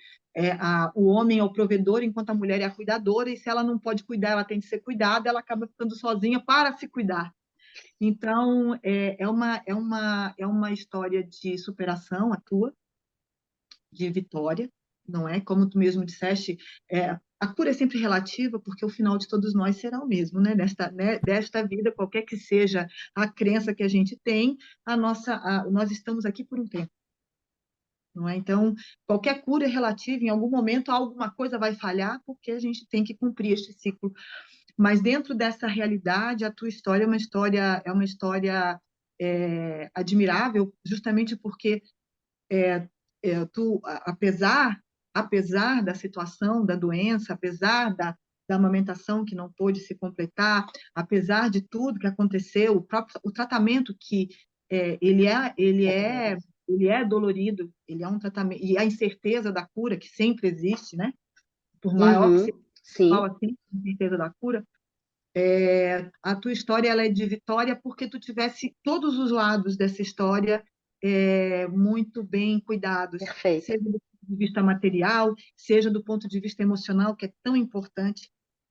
o homem é o provedor enquanto a mulher é a cuidadora, e se ela não pode cuidar, ela tem que ser cuidada, ela acaba ficando sozinha para se cuidar. Então, é uma história de superação a tua, de vitória, não é? Como tu mesmo disseste, a cura é sempre relativa, porque o final de todos nós será o mesmo, né? Desta vida, qualquer que seja a crença que a gente tem, nós estamos aqui por um tempo, não é? Então, qualquer cura é relativa, em algum momento alguma coisa vai falhar, porque a gente tem que cumprir este ciclo. Mas dentro dessa realidade, a tua história é uma história admirável, justamente porque tu, apesar da situação, da doença, apesar da amamentação que não pôde se completar, apesar de tudo que aconteceu, o tratamento que ele é dolorido, ele é um tratamento, e a incerteza da cura que sempre existe, né? Por maior que seja Sim, assim, a incerteza da cura, a tua história ela é de vitória porque tu tivesse todos os lados dessa história muito bem cuidados, perfeito, seja do ponto de vista material, seja do ponto de vista emocional, que é tão importante.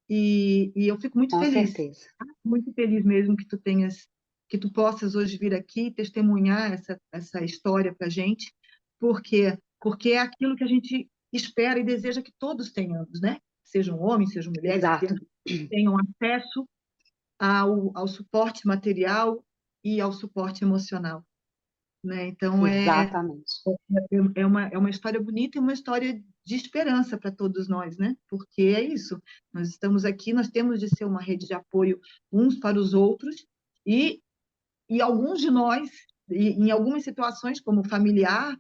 E eu fico com certeza. muito feliz mesmo que tu possas hoje vir aqui testemunhar essa história para a gente, porque é aquilo que a gente espera e deseja que todos tenhamos, né? Sejam homens, sejam mulheres, Exato, crianças, tenham acesso ao suporte material e ao suporte emocional, né? Então, exatamente. é uma história bonita e uma história de esperança para todos nós, né? Porque é isso, nós estamos aqui, nós temos de ser uma rede de apoio uns para os outros e, e alguns de nós, em algumas situações, como familiar,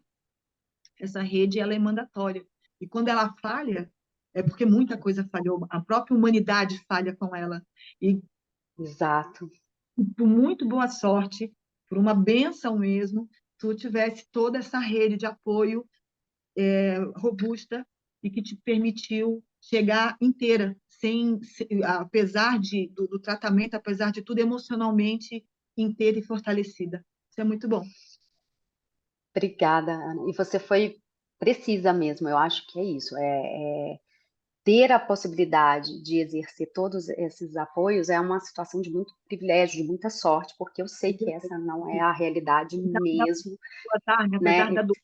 essa rede ela é mandatória. E quando ela falha, é porque muita coisa falhou, a própria humanidade falha com ela. E Exato. por muito boa sorte, por uma bênção mesmo, tu tivesse toda essa rede de apoio robusta e que te permitiu chegar inteira, apesar do tratamento, apesar de tudo, emocionalmente inteira e fortalecida. Isso é muito bom. Obrigada, Ana. E você foi precisa mesmo, eu acho que é isso. Ter a possibilidade de exercer todos esses apoios é uma situação de muito privilégio, de muita sorte, porque eu sei que essa não é a realidade mesmo, Apesar né? da dor.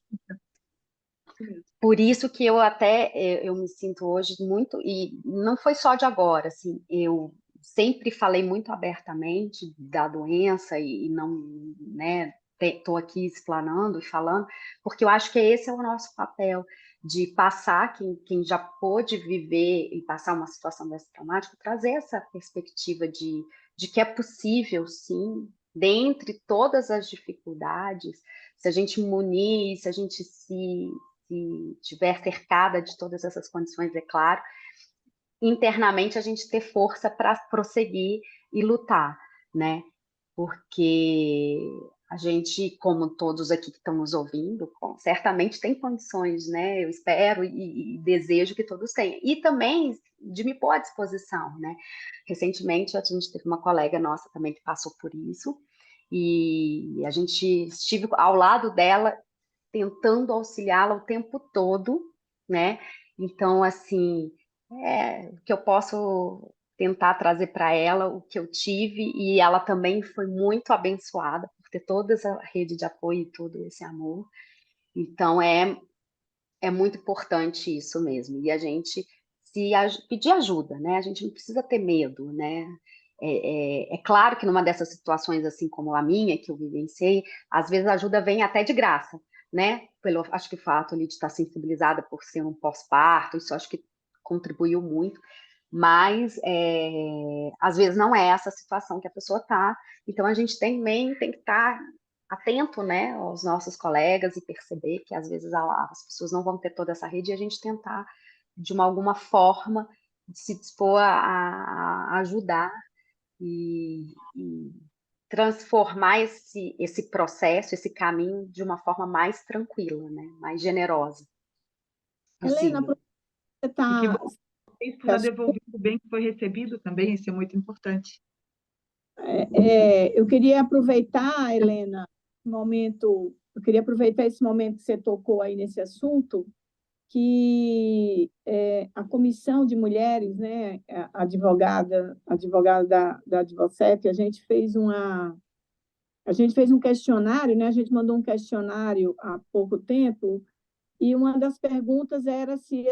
Por isso que eu até eu me sinto hoje muito, e não foi só de agora, assim, eu sempre falei muito abertamente da doença e não, né, estou aqui explanando e falando, porque eu acho que esse é o nosso papel, de passar, quem já pôde viver e passar uma situação dessa traumática, trazer essa perspectiva de que é possível, sim, dentre todas as dificuldades, se a gente munir, se a gente se estiver cercada de todas essas condições, é claro, internamente a gente ter força para prosseguir e lutar, né? Porque a gente, como todos aqui que estão nos ouvindo, certamente tem condições, né? Eu espero e desejo que todos tenham. E também de me pôr à disposição, né? Recentemente a gente teve uma colega nossa também que passou por isso, e a gente estive ao lado dela tentando auxiliá-la o tempo todo, né? Então, assim, o que eu posso tentar trazer para ela, o que eu tive, e ela também foi muito abençoada por ter toda essa rede de apoio e todo esse amor. Então, é muito importante isso mesmo. E a gente pedir ajuda, né? A gente não precisa ter medo, né? É claro que numa dessas situações, assim como a minha, que eu vivenciei, às vezes a ajuda vem até de graça, né? Acho que o fato ali de estar sensibilizada por ser um pós-parto, isso acho que contribuiu muito, mas às vezes não é essa a situação que a pessoa está, então a gente também tem que estar atento, né, aos nossos colegas e perceber que às vezes as pessoas não vão ter toda essa rede e a gente tentar, de alguma forma, se dispor a ajudar e transformar esse processo, esse caminho de uma forma mais tranquila, né, mais generosa Helena, possível. você E que está. vocês está devolvendo o bem que foi recebido também, isso é muito importante. Eu queria aproveitar, Helena, eu queria aproveitar esse momento que você tocou aí nesse assunto, que a Comissão de Mulheres, né, a advogada da Advocep, a gente fez um questionário, né, a gente mandou um questionário há pouco tempo, e uma das perguntas era se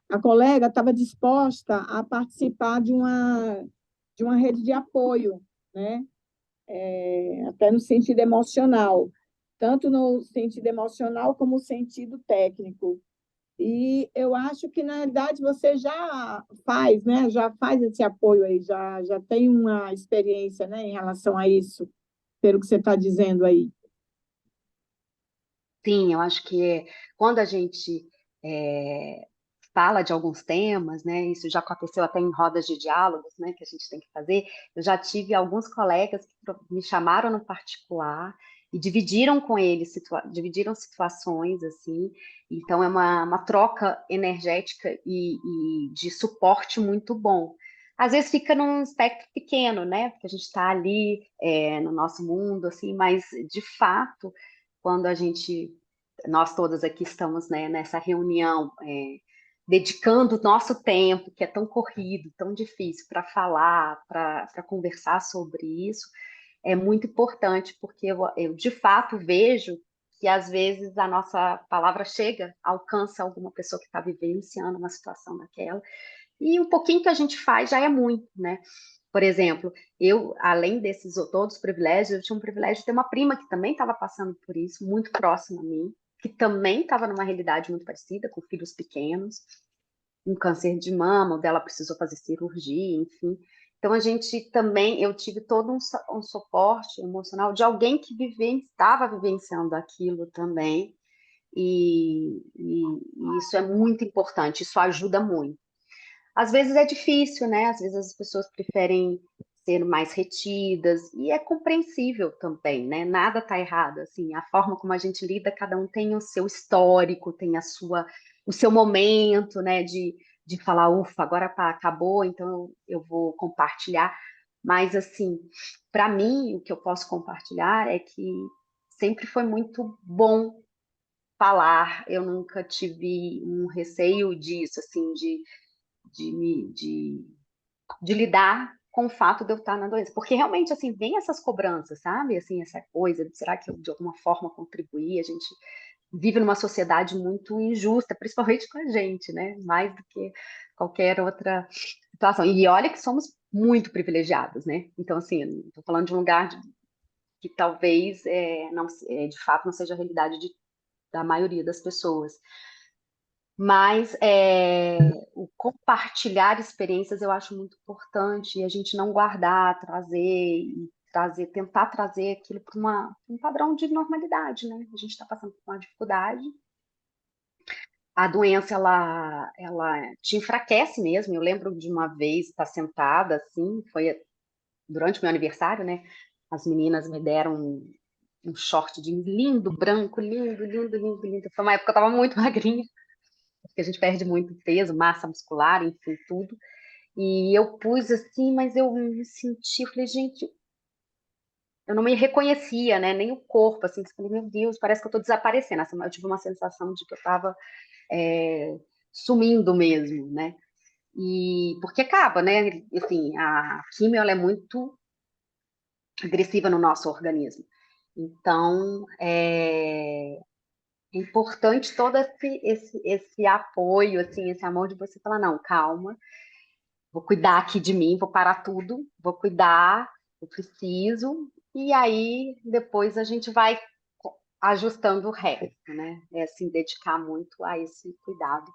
a colega estava disposta a participar de uma rede de apoio, né? Até no sentido emocional, tanto no sentido emocional como no sentido técnico. E eu acho que, na realidade, você já faz, né? Já faz esse apoio aí, já tem uma experiência, né, em relação a isso, pelo que você está dizendo aí. Sim, eu acho que quando a gente fala de alguns temas, né? Isso já aconteceu até em rodas de diálogos, né? Que a gente tem que fazer. Eu já tive alguns colegas que me chamaram no particular e dividiram com eles, dividiram situações, assim. Então, é uma troca energética e de suporte muito bom. Às vezes fica num espectro pequeno, né? Porque a gente está ali no nosso mundo, assim, mas de fato, quando nós todas aqui estamos, né, nessa reunião, dedicando o nosso tempo, que é tão corrido, tão difícil, para falar, para conversar sobre isso, é muito importante, porque eu de fato vejo que às vezes a nossa palavra chega, alcança alguma pessoa que está vivenciando uma situação daquela, e um pouquinho que a gente faz já é muito, né? Por exemplo, eu, além desses todos os privilégios, eu tinha um privilégio de ter uma prima que também estava passando por isso, muito próxima a mim, que também estava numa realidade muito parecida, com filhos pequenos, um câncer de mama, o dela precisou fazer cirurgia, enfim. Então, eu tive todo um suporte emocional de alguém que estava vivenciando aquilo também, e isso é muito importante, isso ajuda muito. Às vezes é difícil, né? Às vezes as pessoas preferem ser mais retidas, e é compreensível também, né? Nada está errado, assim, a forma como a gente lida, cada um tem o seu histórico, tem o seu momento, né? De falar, ufa, agora pá, acabou, então eu vou compartilhar. Mas, assim, para mim, o que eu posso compartilhar é que sempre foi muito bom falar, eu nunca tive um receio disso, assim, de, de lidar com o fato de eu estar na doença. Porque realmente, assim, vem essas cobranças, sabe? Assim, essa coisa, será que eu, de alguma forma, contribuí? A gente vive numa sociedade muito injusta, principalmente com a gente, né? Mais do que qualquer outra situação. E olha que somos muito privilegiados, né? Então, assim, estou falando de um lugar que talvez, não, de fato, não seja a realidade da maioria das pessoas. Mas o compartilhar experiências eu acho muito importante, e a gente não guardar, tentar trazer aquilo para um padrão de normalidade, né? A gente está passando por uma dificuldade. A doença, ela te enfraquece mesmo. Eu lembro de uma vez estar sentada, assim, foi durante o meu aniversário, né? As meninas me deram um short de lindo, branco, lindo, lindo, lindo, lindo. Foi uma época que eu estava muito magrinha, porque a gente perde muito peso, massa muscular, enfim, tudo. E eu pus assim, mas eu me senti, eu falei, gente, eu não me reconhecia, né? Nem o corpo, assim, eu falei, meu Deus, parece que eu tô desaparecendo. Eu tive uma sensação de que eu tava sumindo mesmo, né? E porque acaba, né? Assim, a quimio, ela é muito agressiva no nosso organismo. Então, é importante todo esse apoio, assim, esse amor de você falar, não, calma, vou cuidar aqui de mim, vou parar tudo, vou cuidar, eu preciso, e aí depois a gente vai ajustando o resto, né? É assim, dedicar muito a esse cuidado.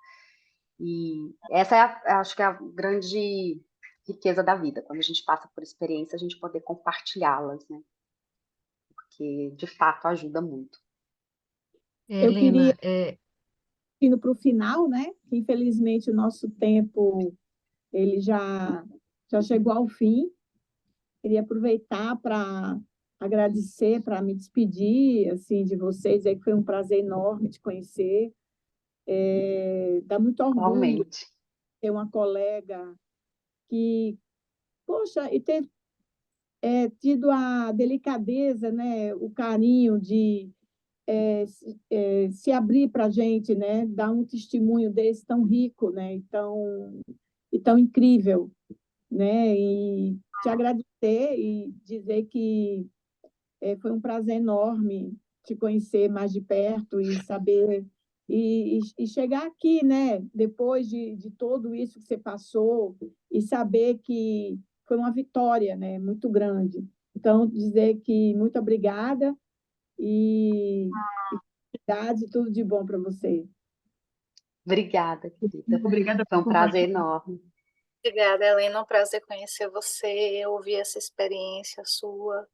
E essa acho que é a grande riqueza da vida, quando a gente passa por experiência, a gente poder compartilhá-las, né? Porque de fato ajuda muito. Eu queria, Helena, indo para o final, né? Infelizmente, o nosso tempo ele já chegou ao fim. Queria aproveitar para agradecer, para me despedir assim de vocês. É que foi um prazer enorme te conhecer. Dá muito orgulho Igualmente. ter uma colega que, poxa, e ter tido a delicadeza, né, o carinho de se abrir para a gente, né, dar um testemunho desse tão rico, né, e tão incrível, né, e te agradecer e dizer que foi um prazer enorme te conhecer mais de perto e saber e chegar aqui, né, depois de tudo isso que você passou e saber que foi uma vitória, né, muito grande. Então, dizer que muito obrigada e felicidade e tudo de bom para você. Obrigada, querida. Obrigada Foi por um prazer compartilhar. enorme. Obrigada, Helena. É um prazer conhecer você, ouvir essa experiência sua.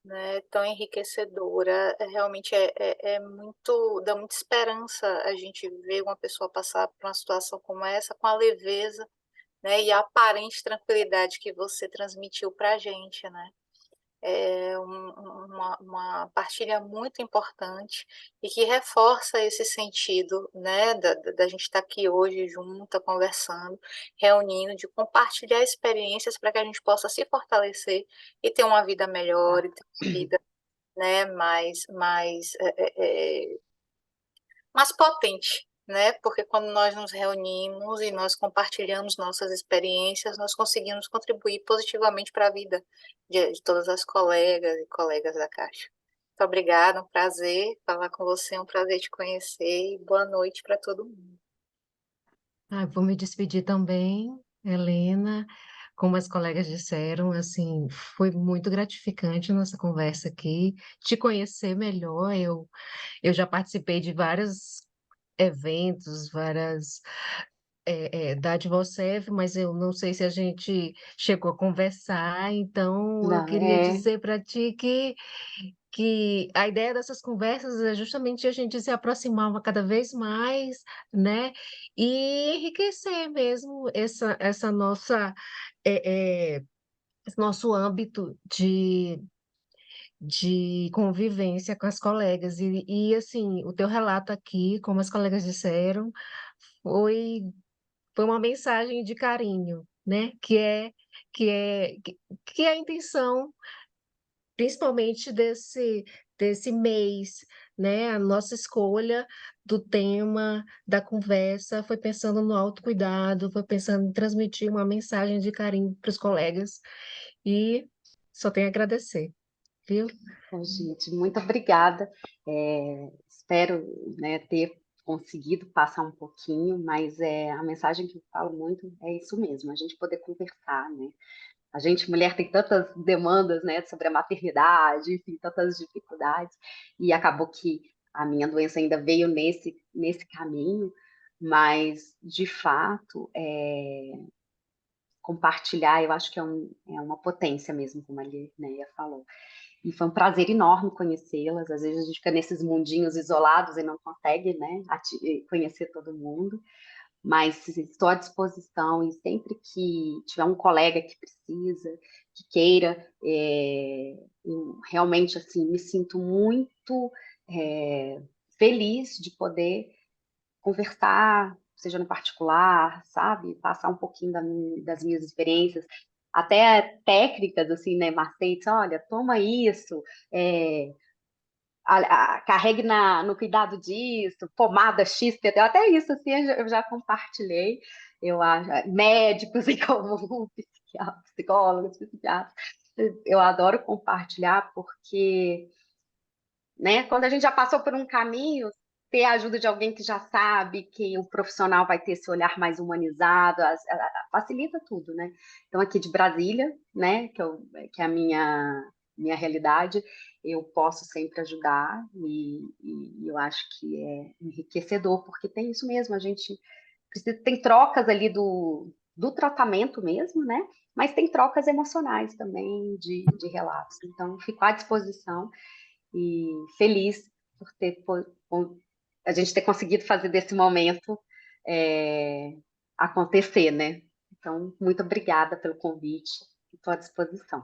né, tão enriquecedora. Realmente é muito, dá muita esperança a gente ver uma pessoa passar por uma situação como essa com a leveza, né, e a aparente tranquilidade que você transmitiu para a gente, né? É uma partilha muito importante e que reforça esse sentido, né, da gente estar aqui hoje junta, conversando, reunindo, de compartilhar experiências para que a gente possa se fortalecer e ter uma vida melhor, e ter uma vida, né, mais potente, né? Porque quando nós nos reunimos e nós compartilhamos nossas experiências, nós conseguimos contribuir positivamente para a vida de todas as colegas e colegas da Caixa. Muito obrigada, um prazer falar com você, um prazer te conhecer e boa noite para todo mundo. Vou me despedir também, Helena. Como as colegas disseram, assim, foi muito gratificante a nossa conversa aqui, te conhecer melhor. Eu já participei de vários eventos, várias da Advocef, mas eu não sei se a gente chegou a conversar, então eu Não, queria dizer para ti que a ideia dessas conversas é justamente a gente se aproximar cada vez mais, né? E enriquecer mesmo essa nossa, esse nosso âmbito de convivência com as colegas. Assim, o teu relato aqui, como as colegas disseram, foi, foi uma mensagem de carinho, né? Que é a intenção principalmente desse mês, né? A nossa escolha do tema da conversa foi pensando no autocuidado, foi pensando em transmitir uma mensagem de carinho para os colegas e só tenho a agradecer, viu? Bom, gente, muito obrigada. Espero, né, ter conseguido passar um pouquinho, mas a mensagem que eu falo muito é isso mesmo, a gente poder conversar, né? A gente, mulher, tem tantas demandas, né, sobre a maternidade, enfim, tantas dificuldades, e acabou que a minha doença ainda veio nesse caminho, mas, de fato, compartilhar, eu acho que é uma potência mesmo, como a Linéia falou. E foi um prazer enorme conhecê-las. Às vezes a gente fica nesses mundinhos isolados e não consegue, né, conhecer todo mundo. Mas estou à disposição e sempre que tiver um colega que precisa, que queira, eu realmente assim me sinto muito feliz de poder conversar, seja no particular, sabe? Passar um pouquinho das minhas experiências, até técnicas, assim, né? Macetes, olha, toma isso, é, carregue no cuidado disso, pomada X, até isso, assim, eu já compartilhei, eu acho, médicos em comum, psicólogos, psiquiatras, eu adoro compartilhar porque, né, quando a gente já passou por um caminho, ter a ajuda de alguém que já sabe, que o profissional vai ter esse olhar mais humanizado, facilita tudo, né? Então, aqui de Brasília, né, que é a minha realidade, eu posso sempre ajudar e eu acho que é enriquecedor, porque tem isso mesmo, a gente tem trocas ali do tratamento mesmo, né? Mas tem trocas emocionais também de relatos. Então, fico à disposição e feliz por a gente ter conseguido fazer desse momento acontecer, né? Então, muito obrigada pelo convite, estou à disposição.